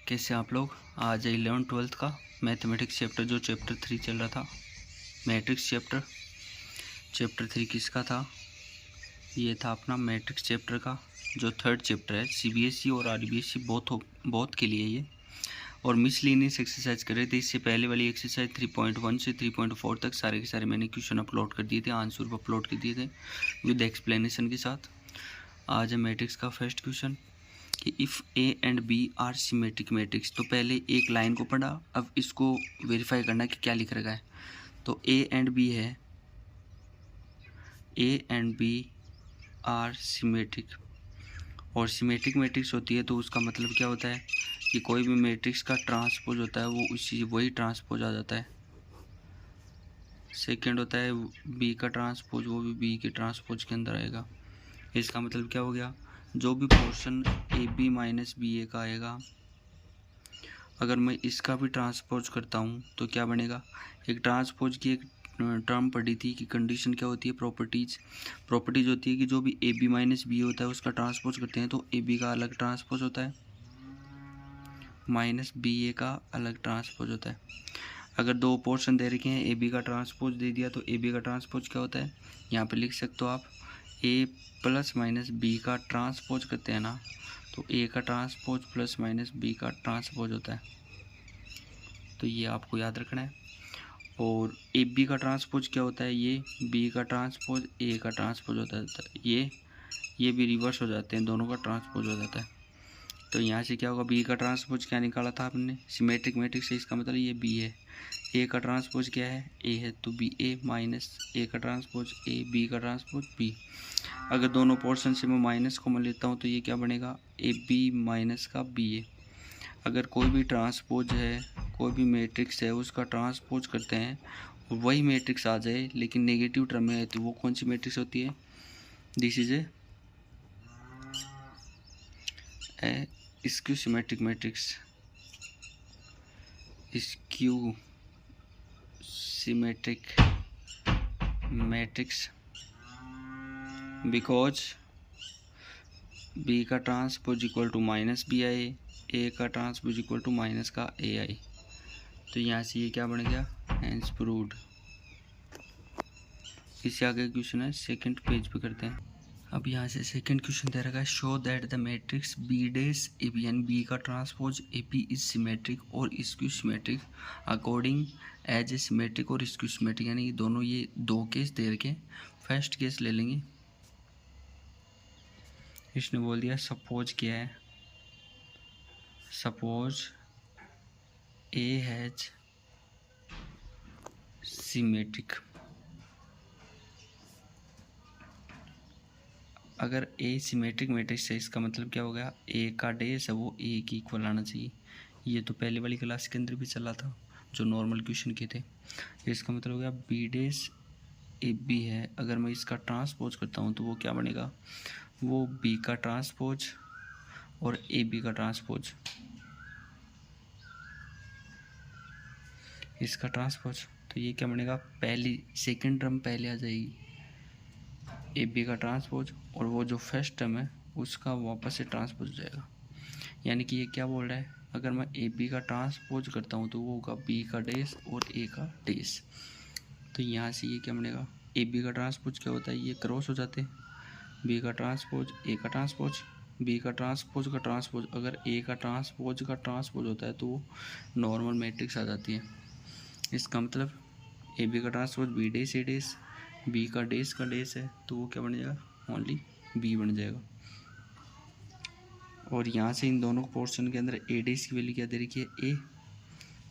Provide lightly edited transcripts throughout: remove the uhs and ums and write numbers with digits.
कैसे आप लोग। आज 11th-12th का मैथमेटिक्स चैप्टर जो चैप्टर 3 चल रहा था, मैट्रिक्स चैप्टर 3 किसका था? ये था अपना मैट्रिक्स चैप्टर का जो थर्ड चैप्टर है। सीबीएसई और आरबीएसई बहुत के लिए ये। और मिसलेनियस एक्सरसाइज कर रहे थे। इससे पहले वाली एक्सरसाइज 3.1 से 3.4 तक सारे के सारे मैंने क्वेश्चन अपलोड कर दिए थे, आंसर अपलोड कर दिए थे विद एक्सप्लेनेशन के साथ। आज है मैट्रिक्स का फर्स्ट क्वेश्चन कि if A and B are symmetric matrix. तो पहले एक लाइन को पढ़ा, अब इसको वेरीफाई करना कि क्या लिख रखा है। तो ए एंड बी है, A and B are symmetric. और सिमेट्रिक मैट्रिक्स होती है तो उसका मतलब क्या होता है कि कोई भी मैट्रिक्स का ट्रांसपोज होता है वो वही ट्रांसपोज आ जाता है। सेकंड होता है बी का ट्रांसपोज, वो भी बी के ट्रांसपोज के अंदर आएगा। इसका मतलब क्या हो गया, जो भी portion A B minus B A का आएगा, अगर मैं इसका भी ट्रांसपोज करता हूँ तो क्या बनेगा। एक ट्रांसपोज की एक टर्म पढ़ी थी कि कंडीशन क्या होती है, प्रॉपर्टीज होती है कि जो भी ए बी माइनस बी होता है उसका ट्रांसपोज करते हैं तो ए बी का अलग ट्रांसपोज होता है, माइनस बी ए का अलग ट्रांसपोज होता है। अगर दो पोर्शन दे रखे हैं, ए बी का ट्रांसपोज दे दिया तो ए बी का ट्रांसपोज क्या होता है, यहाँ पे लिख सकते हो आप, ए प्लस माइनस बी का ट्रांसपोज करते हैं ना, तो ए का ट्रांसपोज प्लस माइनस बी का ट्रांसपोज होता है। तो ये आपको याद रखना है। और ए बी का ट्रांसपोज क्या होता है, ये बी का ट्रांसपोज ए का ट्रांसपोज होता है। ये भी रिवर्स हो जाते हैं, दोनों का ट्रांसपोज हो जाता है। तो यहाँ से क्या होगा, बी का ट्रांसपोज क्या निकाला था आपने, सिमेट्रिक मैट्रिक्स से, इसका मतलब ये बी है। ए का ट्रांसपोज क्या है, ए है, तो बी ए माइनस ए का ट्रांसपोज ए, बी का ट्रांसपोज बी। अगर दोनों पोर्शन से मैं माइनस कॉमन लेता हूँ तो ये क्या बनेगा, ए बी माइनस का बी ए। अगर कोई भी ट्रांसपोज है, कोई भी मैट्रिक्स है, उसका ट्रांसपोज करते हैं वही मैट्रिक्स आ जाए लेकिन नेगेटिव टर्म में है, तो वो कौन सी मैट्रिक्स होती है, this is a skew symmetric matrix. Skew symmetric matrix because B का transpose equal to minus B I, A का ट्रांसपोज इक्वल टू माइनस का ए आई। तो यहाँ से ये क्या बन गया, हेंस प्रूव्ड। इससे आगे क्वेश्चन है, सेकंड पेज पे करते हैं। अब यहाँ से सेकंड क्वेश्चन दे रखा है, show that the matrix B days A B and B का transpose A B is symmetric और skew symmetric according as A symmetric और स्क्यू सिमेट्रिक। यानी दोनों ये दो केस दे रखे, फर्स्ट केस ले लेंगे। इसने बोल दिया सपोज क्या है, सपोज ए हैज सिमेट्रिक। अगर ए सिमेट्रिक मैट्रिक्स है, इसका मतलब क्या हो गया, ए का डेस है वो ए की इक्वल आना चाहिए। ये तो पहले वाली क्लास के अंदर भी चला था जो नॉर्मल क्वेश्चन के थे। इसका मतलब हो गया बी डेस ए बी है, अगर मैं इसका ट्रांसपोज करता हूँ तो वो क्या बनेगा, वो बी का ट्रांसपोज और ए बी का ट्रांसपोज, इसका ट्रांसपोज। तो ये क्या बनेगा, पहली सेकंड टर्म पहले आ जाएगी, ए बी का ट्रांसपोज, और वो जो फर्स्ट टर्म है उसका वापस से ट्रांसपोज हो जाएगा। यानी कि ये क्या बोल रहा है, अगर मैं ए बी का ट्रांसपोज करता हूँ तो वो होगा बी का डेस और ए का डेस। तो यहाँ से ये क्या बनेगा, ए बी का ट्रांसपोज क्या होता है, ये क्रॉस हो जाते हैं, बी का ट्रांसपोज ए का ट्रांसपोज, बी का ट्रांसपोज का ट्रांसपोज। अगर ए का ट्रांसपोज का ट्रांसपोज होता है तो वो नॉर्मल मैट्रिक्स आ जाती है। इसका मतलब ए बी का ट्रांसपोज बी डेस ए डेस, बी का डेस है, तो वो क्या बन जाएगा, ओनली बी बन जाएगा। और यहाँ से इन दोनों पोर्शन के अंदर ए डेस की वैल्यू क्या दे रखी है, ए,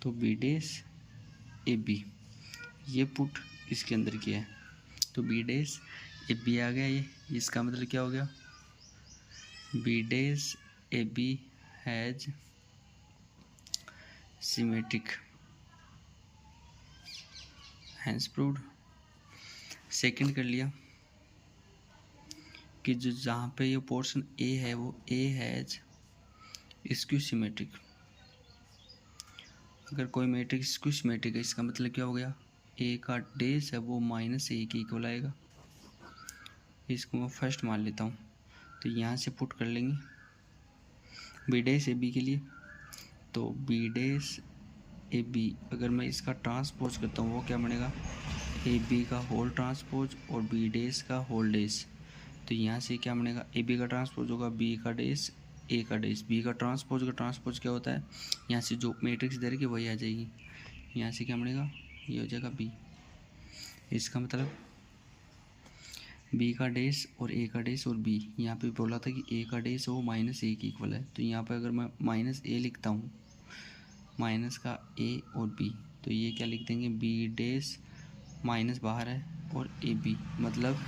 तो बी डेस ए बी, ये पुट इसके अंदर किया है तो बी डेस ए बी आ गया। ये इसका मतलब क्या हो गया, B days A B has symmetric, hence proved. Second कर लिया कि जो जहाँ पे ये पोर्शन ए है वो ए हैज स्क्यू सिमेट्रिक। अगर कोई मैट्रिक्स स्क्यू सिमेट्रिक है, इसका मतलब क्या हो गया, ए का डेस है वो माइनस ए के इक्वल आएगा। इसको मैं फर्स्ट मान लेता हूँ, तो यहाँ से पुट कर लेंगे बी डेस ए बी के लिए, तो बी डेस ए बी, अगर मैं इसका ट्रांसपोज करता हूँ वो क्या बनेगा, ए बी का होल ट्रांसपोज और बी डेस का होल डेस। तो यहाँ से क्या बनेगा, ए बी का ट्रांसपोज होगा बी का डेस ए का डेस, बी का ट्रांसपोज क्या होता है, यहाँ से जो मैट्रिक्स दे रखी वही आ जाएगी। यहाँ से क्या बनेगा, ये हो जाएगा बी। इसका मतलब बी का डेस और ए का डेस और बी, यहाँ पे बोला था कि ए का डेस वो माइनस ए की इक्वल है, तो यहाँ पे अगर मैं माइनस ए लिखता हूँ, माइनस का ए और बी, तो ये क्या लिख देंगे, बी डेस माइनस बाहर है और ए बी, मतलब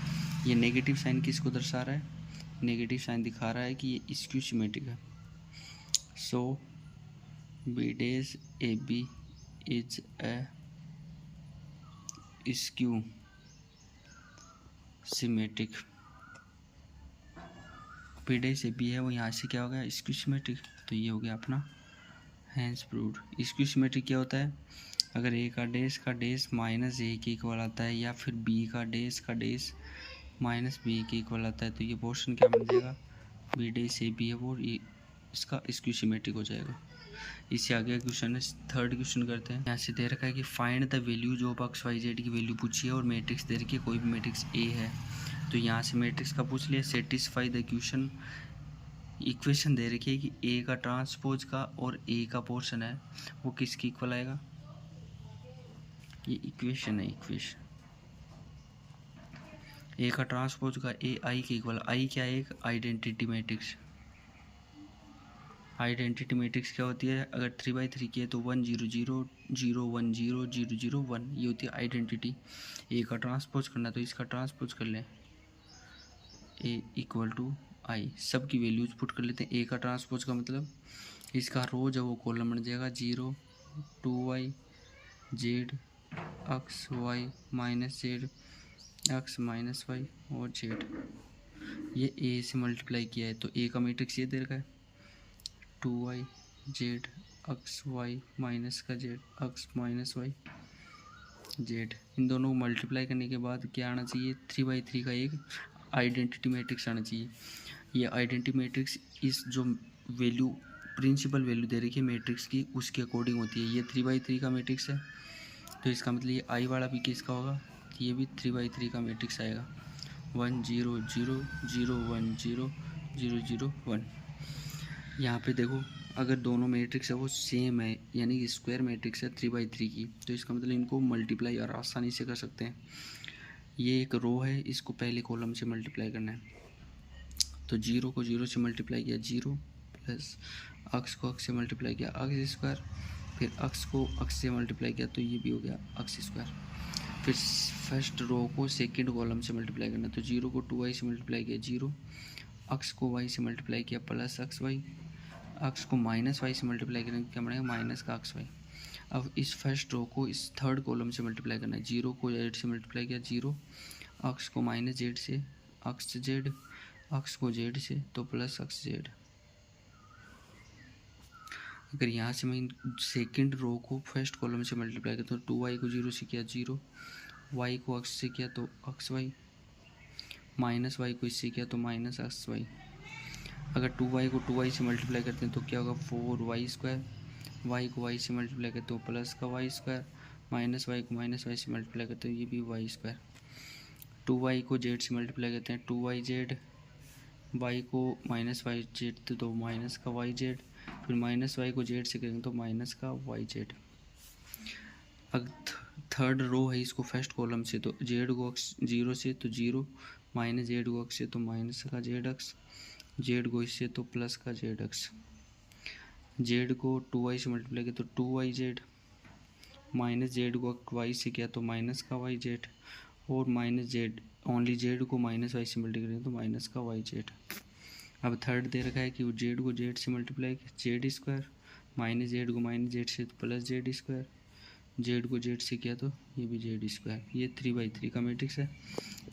ये नेगेटिव साइन किसको दर्शा रहा है, नेगेटिव साइन दिखा रहा है कि ये स्क्यू सिमेट्रिक है। So B days A B is a skew symmetric. B days A B है वो यहाँ से क्या हो गया, स्क्यू सिमेट्रिक, तो ये हो गया अपना हैंस प्रूव्ड। स्क्यू सिमेट्रिक क्या होता है, अगर ए का डेस माइनस ए के इक्वल आता है या फिर बी का डेस माइनस बी के इक्वल आता है, तो ये पोर्शन क्या बन जाएगा, बी डेस ए बी है वो, ये इसका स्क्यू सिमेट्रिक हो जाएगा। इससे आगे क्वेश्चन है, थर्ड क्वेश्चन करते हैं। यहाँ से दे रखा है कि find the values of x y z की वैल्यू पूछी है और मैट्रिक्स दे रखी है, कोई भी मैट्रिक्स ए है, तो यहाँ से मैट्रिक्स का पूछ लिया। सेटिस्फाई द क्वेश्चन, इक्वेशन दे रखी है कि ए का ट्रांसपोज का और ए का पोर्शन है वो किसकी इक्वल आएगा, ये इक्वेशन है, इक्वेशन ए का ट्रांसपोज का ए आई के इक्वल, आई क्या है, एक आइडेंटिटी मैट्रिक्स। आइडेंटिटी मैट्रिक्स क्या होती है, अगर 3/3 की है तो 1 0 0 0 1 0 0 0 1, ये होती है आइडेंटिटी। ए का ट्रांसपोज करना तो इसका ट्रांसपोज कर लें, ए इक्वल टू आई, सब की वैल्यूज पुट कर लेते हैं। ए का ट्रांसपोज का मतलब इसका रो जब वो कॉलम बन जाएगा 0 2y Z x Y minus z x minus y और जेड, ये ए से मल्टीप्लाई किया है, तो ए का मैट्रिक्स ये दे रखा है 2y Z x Y minus का Z x minus Y Z, इन दोनों को मल्टीप्लाई करने के बाद क्या आना चाहिए, 3/3 का एक आइडेंटिटी मैट्रिक्स आना चाहिए। ये आइडेंटिटी मैट्रिक्स इस जो वैल्यू प्रिंसिपल वैल्यू दे रखी है मैट्रिक्स की उसके अकॉर्डिंग होती है। ये 3/3 का मैट्रिक्स है, तो इसका मतलब ये आई वाला भी किसका होगा, ये भी 3/3 का मैट्रिक्स आएगा, 1 0 0 0 1 0 0 0 1। यहाँ पे देखो अगर दोनों मैट्रिक्स है वो सेम है, यानी कि स्क्वायर मैट्रिक्स है 3/3 की, तो इसका मतलब इनको मल्टीप्लाई और आसानी से कर सकते हैं। ये एक रो है, इसको पहले कॉलम से मल्टीप्लाई करना है, तो 0 को 0 से मल्टीप्लाई किया 0 प्लस एक्स को एक्स से मल्टीप्लाई किया एक्स स्क्वायर, फिर एक्स को एक्स से मल्टीप्लाई किया तो ये भी हो गया एक्स स्क्वायर। फिर फर्स्ट रो को सेकंड कॉलम से मल्टीप्लाई करना, तो 0 को 2y से मल्टीप्लाई किया 0, एक्स को y से मल्टीप्लाई किया प्लस एक्स वाई, एक्स को माइनस वाई से मल्टीप्लाई करेंगे क्या बनेगा माइनस का एक्स वाई। अब इस फर्स्ट रो को इस थर्ड कॉलम से मल्टीप्लाई करना है, 0 को जेड से मल्टीप्लाई किया 0, एक्स को माइनस जेड से एक्स जेड, एक्स को जेड से तो प्लस एक्स जेड। अगर यहाँ से मैं सेकंड रो को फर्स्ट कॉलम से मल्टीप्लाई करता हूँ, 2y को 0 से किया 0, y को x से किया तो एक्स वाई, माइनस y को इससे किया तो माइनस एक्स वाई। अगर 2y को 2y से मल्टीप्लाई करते हैं तो क्या होगा 4y स्क्वायर, y को y से मल्टीप्लाई करते हो प्लस का y स्क्वायर, माइनस y को माइनस y से मल्टीप्लाई करते हो ये भी y स्क्वायर। 2y को z से मल्टीप्लाई करते हैं 2y जेड, y को माइनस y जेड तो माइनस का y जेड, फिर माइनस y को z से करेंगे तो माइनस का y जेड। अगर थर्ड रो है इसको फर्स्ट कॉलम से, तो z को 0 से तो 0, माइनस जेड को x से तो माइनस का जेड एक्स, जेड को इससे तो प्लस का जेड एक्स, जेड को 2y से मल्टीप्लाई किया तो 2y जेड, माइनस जेड को y से किया तो माइनस का y जेड, और माइनस जेड ओनली जेड को माइनस y से मल्टीप्लाई करें तो माइनस का y जेड। अब थर्ड दे रखा है कि जेड को जेड से मल्टीप्लाई किया जेड स्क्वायर, माइनस जेड को माइनस जेड से तो प्लस जेड स्क्वायर, जेड को जेड से किया तो ये भी जेड स्क्वायर। ये 3/3 का मैट्रिक्स है।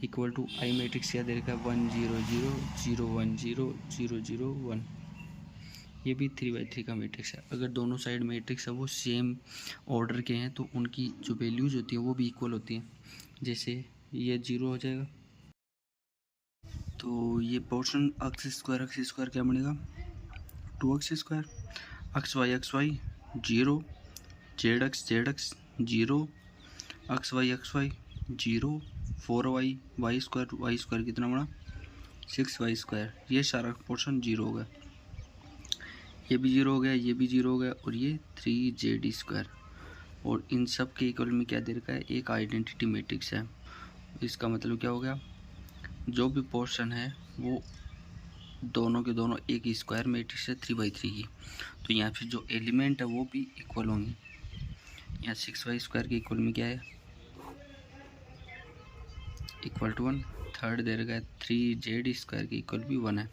इक्वल टू आई मैट्रिक्स क्या दे रखा है 1 0 0 0 1 0 0 0 1, ये भी 3/3 का मैट्रिक्स है। अगर दोनों साइड मैट्रिक्स है वो सेम ऑर्डर के हैं तो उनकी जो वैल्यूज होती है वो भी इक्वल होती हैं, जैसे ये 0 हो जाएगा तो ये पोर्शन एक्स स्क्वायर क्या बनेगा 2x square, x y 0, z x 0, x y 0, 4y square कितना बना 6y स्क्वायर। ये सारा पोर्शन जीरो हो गया, ये भी जीरो हो गया, ये भी जीरो हो गया, और ये 3z स्क्वायर। और इन सब के इक्वल में क्या दे रखा है, एक आइडेंटिटी मैट्रिक्स है। इसका मतलब क्या हो गया, जो भी पोर्शन है वो दोनों के दोनों एक स्क्वायर मैट्रिक्स है 3/3 की। तो यहाँ फिर जो एलिमेंट है वो भी इक्वल होंगे। यहाँ 6y स्क्वायर के इक्वल में क्या है, इक्वल टू 1। थर्ड दे रखा है 3z स्क्वायर के इक्वल भी 1 है।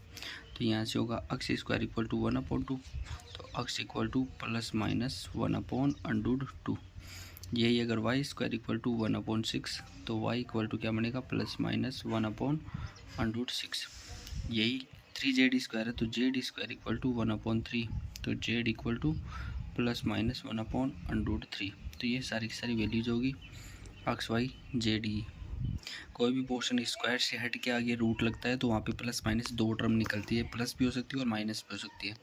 तो यहाँ से होगा x स्क्वायर इक्वल टू 1/2। तो x इक्वल टू +(1/√2). यही अगर y स्क्वायर इक्वल टू 1/6 तो y इक्वल टू क्या बनेगा, +(1/√6). यही 3z स्क्वायर है तो z स्क्वायर इक्वल टू 1/3। तो z इक्वल टू +(1/√3). तो ये सारी की सारी वैल्यूज होगी x y z ई। कोई भी पोर्शन स्क्वायर से हट के आगे रूट लगता है तो वहाँ पे प्लस माइनस दो टर्म निकलती है, प्लस भी हो सकती है और माइनस भी हो सकती है।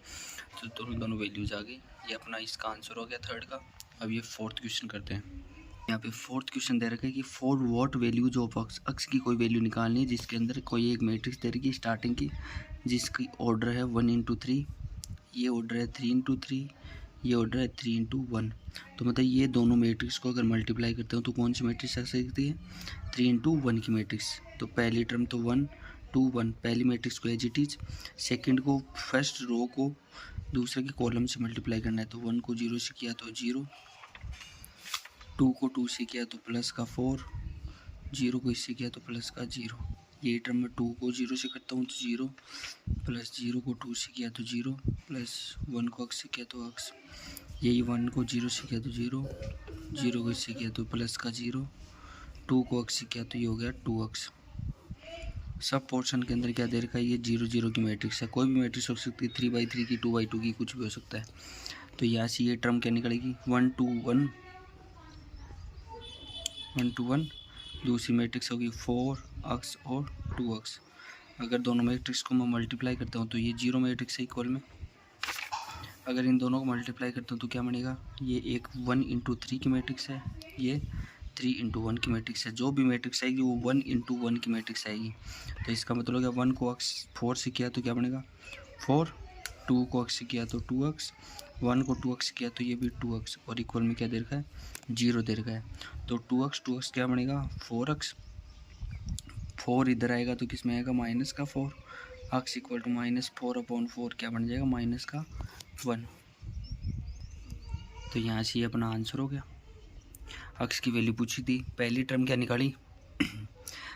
तो दोनों वैल्यूज आ गई। ये अपना इसका आंसर हो गया थर्ड का। अब ये फोर्थ क्वेश्चन करते हैं। यहाँ पे फोर्थ क्वेश्चन दे रखा है कि for what values of x की कोई वैल्यू निकालनी है जिसके अंदर कोई एक मैट्रिक्स दे रखी है स्टार्टिंग की, जिसकी ऑर्डर है 1/3, ये ऑर्डर है 3/3, ये ऑर्डर है 3/1। तो मतलब ये दोनों मैट्रिक्स को अगर मल्टीप्लाई करते हो तो कौन सी मैट्रिक्स आ सकती है, 3/1 की मैट्रिक्स। तो पहली टर्म तो 1/1, पहली मैट्रिक्स को एज इट इज, सेकेंड को फर्स्ट रो को दूसरे के कॉलम से मल्टीप्लाई करना है। तो 1 को 0 से किया तो 0, 2 को 2 से किया तो प्लस का 4, 0 को इससे किया तो प्लस का 0। ये टर्म में 2 को 0 से करता हूँ तो 0, प्लस 0 को 2 से किया तो 0, प्लस 1 को x से किया तो x। यही 1 को 0 से किया तो 0, 0 को इससे किया तो प्लस का 0, 2 को x से किया तो ये हो गया 2x। सब पोर्शन के अंदर क्या दे रखा है, ये 0 0 की मैट्रिक्स है। कोई भी मैट्रिक्स हो सकती है, 3/3 की, 2/2 की, कुछ भी हो सकता है। तो यहाँ से ये टर्म क्या निकलेगी, 1/1, 1/1। दूसरी मैट्रिक्स होगी 4x और 2x। अगर दोनों मैट्रिक्स को मैं मल्टीप्लाई करता हूँ तो ये 0 मैट्रिक्स है इक्वल में। अगर इन दोनों को मल्टीप्लाई करता हूँ तो क्या बनेगा, ये एक 1/3 की मैट्रिक्स है, ये 3/1 की मैट्रिक्स है। जो भी मैट्रिक्स आएगी वो 1/1 की मैट्रिक्स आएगी। तो इसका मतलब क्या, 1 को x 4 से किया तो क्या बनेगा 4, 2 को x से किया तो 2x, 1 को 2x से किया तो ये भी 2x, और इक्वल में क्या दे रखा है, 0 दे रखा है। तो 2x क्या बनेगा 4x, 4 इधर आएगा तो किस में आएगा, माइनस का 4, x इक्वल टू -4/4 क्या बन जाएगा, माइनस का 1। तो यहाँ से ये अपना आंसर हो गया। x की वैल्यू पूछी थी, पहली टर्म क्या निकाली,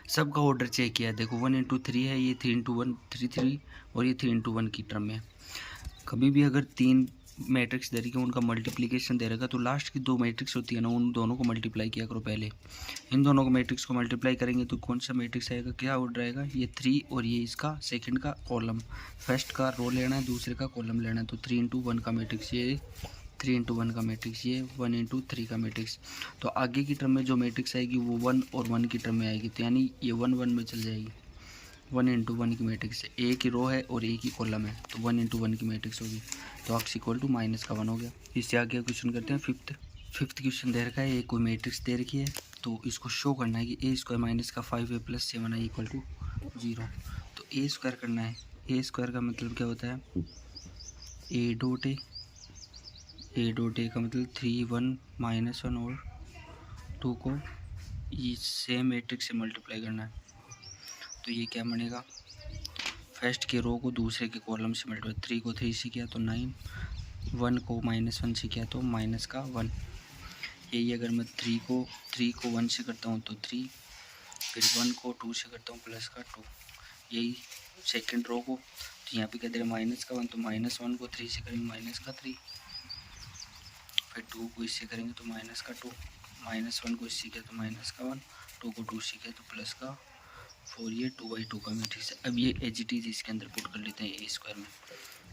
सबका ऑर्डर चेक किया, देखो 1/3 है, ये 3/1 3 और ये 3/1 की टर्म है। कभी भी अगर तीन मैट्रिक्स दे रही है उनका मल्टीप्लिकेशन दे रहेगा तो लास्ट की दो मैट्रिक्स होती है ना, उन दोनों को मल्टीप्लाई किया करो पहले। इन दोनों को मैट्रिक्स को मल्टीप्लाई करेंगे तो कौन सा मैट्रिक्स आएगा, क्या ऑर्डर आएगा, ये 3 और ये इसका सेकंड का कॉलम, फर्स्ट का रो लेना है, दूसरे का कॉलम लेना है। तो 3/1 का मैट्रिक्स, ये 3/1 का मैट्रिक्स, ये 1/3 का मैट्रिक्स। तो आगे की टर्म में जो मैट्रिक्स आएगी वो 1 और 1 की टर्म में आएगी, तो यानी ये 1 1 में चल जाएगी। 1/1 की मैट्रिक्स है, एक ही रो है और एक ही कॉलम है, तो 1/1 की मैट्रिक्स होगी। तो x इक्वल टू -1 हो गया। इससे आगे क्वेश्चन करते हैं फिफ्थ क्वेश्चन दे रखा है, एक कोई मैट्रिक्स दे रखी है तो इसको शो करना है कि a स्क्वायर माइनस का 5a + 7i इक्वल टू 0। तो a स्क्वायर करना है, a स्क्वायर का मतलब क्या होता है, a डॉट a का मतलब 3 1 -1 और 2 को ये सेम मैट्रिक्स से मल्टीप्लाई करना है। तो ये क्या बनेगा, फर्स्ट के रो को दूसरे के कॉलम से मल्टीप्लाई, 3 को 3 से किया तो 9, 1 को -1 से किया तो माइनस का 1। यही अगर मैं 3 को 1 से करता हूँ तो 3, फिर 1 को 2 से करता हूँ प्लस का 2। यही सेकंड रो को, तो यहाँ पे क्या दे रहा है माइनस का 1, तो -1 को 3 से करेंगे माइनस का 3, फिर 2 को इससे करेंगे तो माइनस का 2, -1 को इससे किया तो माइनस का 1, 2 को 2 से किया तो प्लस का 4, ये 2/2 का मैट्रिक्स है। अब ये एज इट इज इसके अंदर पुट कर लेते हैं a स्क्वायर में।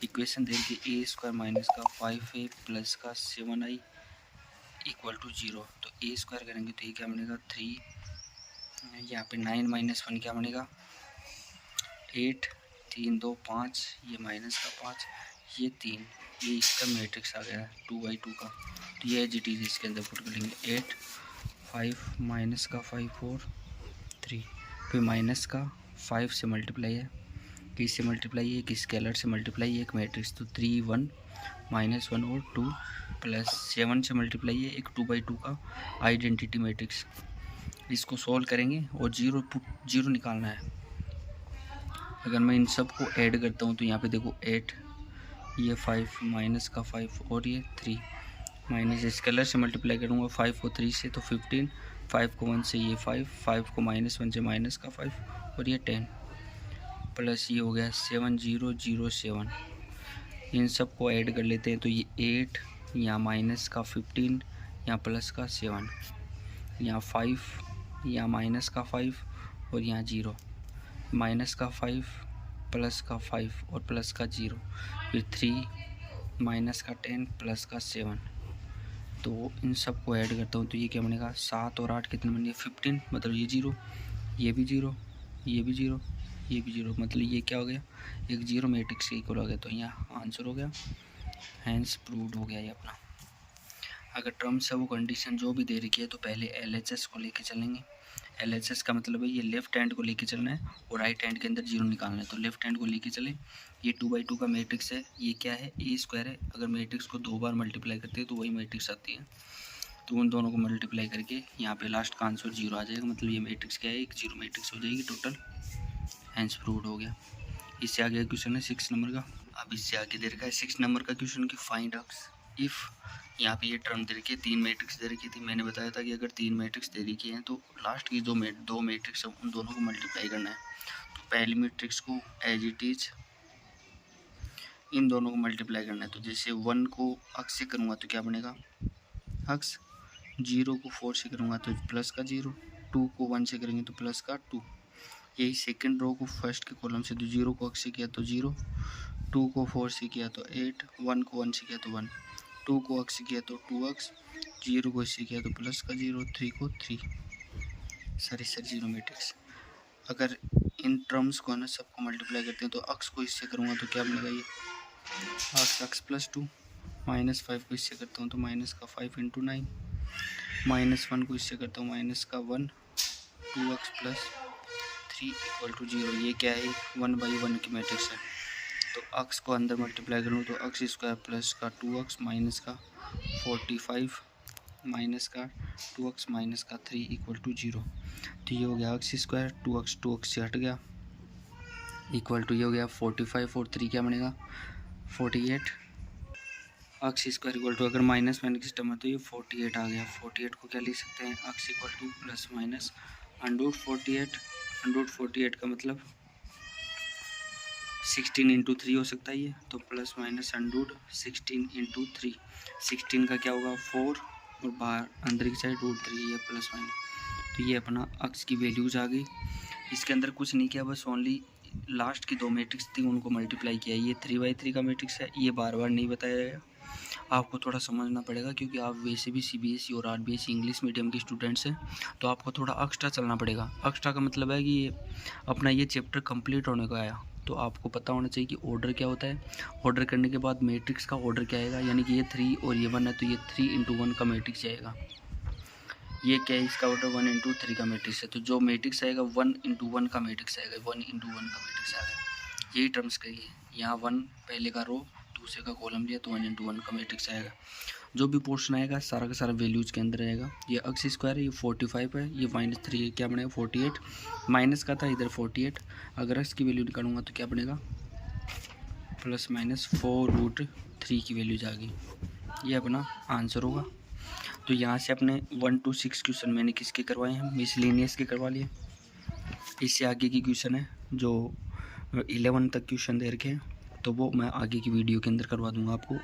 इक्वेशन देंगे a स्क्वायर माइनस का 5a प्लस का 7i इक्वल टू 0। तो a स्क्वायर करेंगे तो ये क्या बनेगा 3, यहाँ पे 9 - 1 क्या बनेगा 8, 3 2 5, ये माइनस का 5, ये 3, ये इसका मैट्रिक्स आ गया है 2/2 का। तो ये एज इट इज़ इसके अंदर पुट करेंगे 8 5 माइनस का 5 4 3, फिर माइनस का 5 से मल्टीप्लाई है, किस से मल्टीप्लाई है, एक स्केलर से मल्टीप्लाई है, एक मैट्रिक्स, तो 3 1 -1 और 2 प्लस 7 से मल्टीप्लाई है, एक 2/2 का आइडेंटिटी मैट्रिक्स। इसको सॉल्व करेंगे और जीरो निकालना है। अगर मैं इन सब को ऐड करता हूँ तो यहाँ पे देखो 8, ये 5 माइनस का 5 और ये 3, माइनस स्केलर से मल्टीप्लाई करूँगा 5 को 3 से तो 15, 5 को 1 से ये 5, 5 को -1 से माइनस का 5 और ये 10, प्लस ये हो गया 7007। इन सब को ऐड कर लेते हैं तो ये 8, यहाँ माइनस का 15, यहाँ प्लस का 7, यहाँ 5, यहाँ माइनस का 5 और यहाँ 0, माइनस का 5 प्लस का 5 और प्लस का 0, फिर 3 माइनस का 10 प्लस का 7। तो इन सब को ऐड करता हूँ तो ये क्या बनेगा 7 और 8 कितने बनेंगे 15, मतलब ये 0, ये भी 0, ये भी 0, ये भी 0, मतलब ये क्या हो गया एक 0 मैट्रिक्स के इक्वल हो गया। तो यहाँ आंसर हो गया, हैंस प्रूव्ड हो गया ये अपना। अगर टर्म्स है वो कंडीशन जो भी दे रखी है तो पहले LHS को लेके चलेंगे। LHS का मतलब है ये लेफ्ट हैंड को लेके चलना है और राइट हैंड के अंदर 0 निकालना है। तो लेफ्ट हैंड को लेके चले, ये 2/2 का मैट्रिक्स है, ये क्या है A² है। अगर मैट्रिक्स को 2 बार मल्टीप्लाई करते हैं तो वही मैट्रिक्स आती है। तो उन दोनों को मल्टीप्लाई करके यहाँ पे लास्ट का आंसर 0 आ जाएगा, मतलब ये मैट्रिक्स क्या है एक 0 मैट्रिक्स हो जाएगी टोटल, हैंस प्रूव्ड हो गया। इससे आगे क्वेश्चन है 6 नंबर का। अब इससे आगे दे रखा है 6 नंबर का क्वेश्चन की फाइंड एक्स इफ़। यहाँ पे ये टर्म दे रखी है, 3 मैट्रिक्स दे रखी थी। मैंने बताया था कि अगर 3 मैट्रिक्स दे रखी हैं तो लास्ट की दो मैट्रिक्स है उन दोनों को मल्टीप्लाई करना है। तो पहली मैट्रिक्स को एज इट इज इन दोनों को मल्टीप्लाई करना है। तो जैसे 1 को अक्स से करूँगा तो क्या बनेगा अक्स, 0 को 4 से करूँगा तो प्लस का 0, 2 को 1 से करेंगे तो प्लस का 2। यही सेकंड रो को फर्स्ट के कॉलम से, तो 0 को अक्स से किया तो 0, 2 को 4 से किया तो 8, 1 को 1 से किया तो 1, 2 को अक्स से किया तो 2x, 0 को इससे किया तो प्लस का 0, 3 को 3, सारी 0 मैट्रिक्स। अगर इन टर्म्स को ना सबको मल्टीप्लाई करते हैं तो अक्स को इससे करूँगा तो क्या बनेगा ये अक्स प्लस 2, -5 को इससे करता हूँ तो माइनस का 5 × 9, -1 को इससे करता हूँ माइनस का 1, 2x प्लस 3 = 0। ये क्या है 1/1 की मैट्रिक्स है। तो अक्स को अंदर मल्टीप्लाई करूँ तो x² प्लस का 2x माइनस का 45 माइनस का 2x माइनस का 3 = 0। तो ये हो गया x², 2x से हट गया इक्वल टू ये हो गया 45 और 3 क्या बनेगा 48, x² = अगर माइनस मैन की सिस्टम है तो ये 48 आ गया। 48 को क्या लिख सकते हैं x = प्लस माइनस √48, √48 का मतलब 16 × 3 हो सकता है ये, तो प्लस माइनस √16 × 3, 16 का क्या होगा 4 और बाहर अंदर की साइड √3 ये प्लस माइनस। तो ये अपना अक्स की वैल्यूज आ गई। इसके अंदर कुछ नहीं किया, बस ओनली लास्ट की 2 मैट्रिक्स थी उनको मल्टीप्लाई किया। ये 3/3 का मैट्रिक्स है, ये बार बार नहीं बताया जाएगा, आपको थोड़ा समझना पड़ेगा क्योंकि आप वैसे भी CBSE और RBSE इंग्लिश मीडियम के स्टूडेंट्स हैं, तो आपको थोड़ा एक्स्ट्रा चलना पड़ेगा। एक्स्ट्रा का मतलब है कि ये अपना ये चैप्टर कंप्लीट होने को आया, तो आपको पता होना चाहिए कि ऑर्डर क्या होता है। ऑर्डर करने के बाद मैट्रिक्स का ऑर्डर क्या आएगा, यानी कि ये 3 और ये 1 है तो ये 3 × 1 का मैट्रिक्स आएगा। ये क्या है इसका ऑर्डर 1 × 3 का मैट्रिक्स है, तो जो मैट्रिक्स आएगा 1 × 1 का मैट्रिक्स आएगा, 1 × 1 का मैट्रिक्स आएगा। यही टर्म्स करिए, यहाँ 1 पहले का रो दूसरे का कॉलम लिया तो 1 × 1 का मैट्रिक्स आएगा। जो भी पोर्शन आएगा सारा का सारा वैल्यूज के अंदर आएगा। ये x² है, ये 45 है, ये -3 है, क्या बनेगा 48, माइनस का था इधर 48, अगर x की वैल्यू निकालूंगा तो क्या बनेगा प्लस माइनस 4√3 की वैल्यूज आ गई। ये अपना आंसर होगा। तो यहाँ से अपने 1 to 6 क्वेश्चन मैंने किसके करवाए हैं मिसलेनियस के करवा लिए। इससे आगे की क्वेश्चन है जो 11 तक क्वेश्चन दे रखे हैं, तो वो मैं आगे की वीडियो के अंदर करवा दूंगा आपको,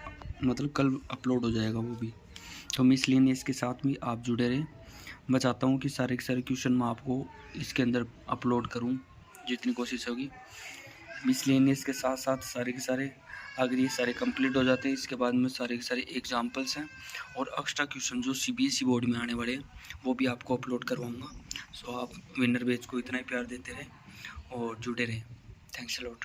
मतलब कल अपलोड हो जाएगा वो भी। तो मिसलेनियस के साथ भी आप जुड़े रहें। मैं चाहता हूँ कि सारे के सारे क्वेश्चन मैं आपको इसके अंदर अपलोड करूँ, जितनी कोशिश होगी। मिसलेनियस के साथ साथ सारे के सारे अगर ये सारे कंप्लीट हो जाते हैं, इसके बाद में सारे के सारे एग्जाम्पल्स हैं और एक्स्ट्रा क्वेश्चन जो CBSE बोर्ड में आने वाले हैं वो भी आपको अपलोड करवाऊँगा। सो आप विनर बैच को इतना ही प्यार देते रहें और जुड़े रहें। Thanks a lot.